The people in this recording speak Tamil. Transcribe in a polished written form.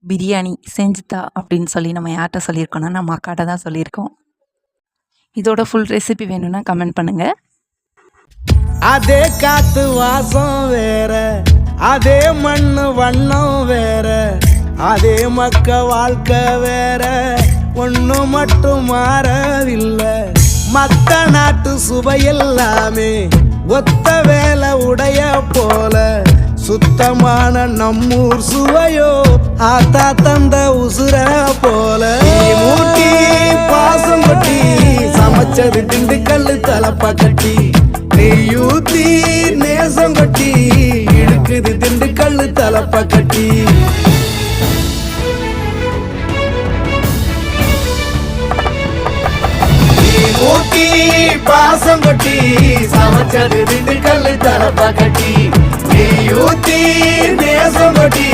பிரியாணி செஞ்சுத்தா அப்படின்னு சொல்லி நம்ம யார்கிட்ட சொல்லியிருக்கோன்னா நம்ம அக்காட்ட தான் சொல்லியிருக்கோம். இதோட ஃபுல் ரெசிபி வேணும்னா கமெண்ட் பண்ணுங்கள். அதே காத்து வாசம் வேற, அதே மண்ணு வண்ணம் வேற, அதே மக்க வாழ்க்கை வேற, ஒண்ணு மட்டும் மாறவில்லை. மத்த நாட்டு சுவையெல்லாமே ஒத்த வேலை உடைய போல, சுத்தமான நம்மூர் சுவையோ ஆத்தா தந்த உசுர போல. மூட்டி பாசம் கொட்டி சமைச்சது திண்டுக்கல் தலப்பா கட்டி, நெய்யூத்தி நேசம் கொட்டி இழுக்குது திண்டுக்கல் தலப்பா கட்டி. மூட்டி பாசம் கொட்டி சமைச்சது திண்டுக்கல் தலப்பா கட்டி, நெய்யூத்தி நேசம் கொட்டி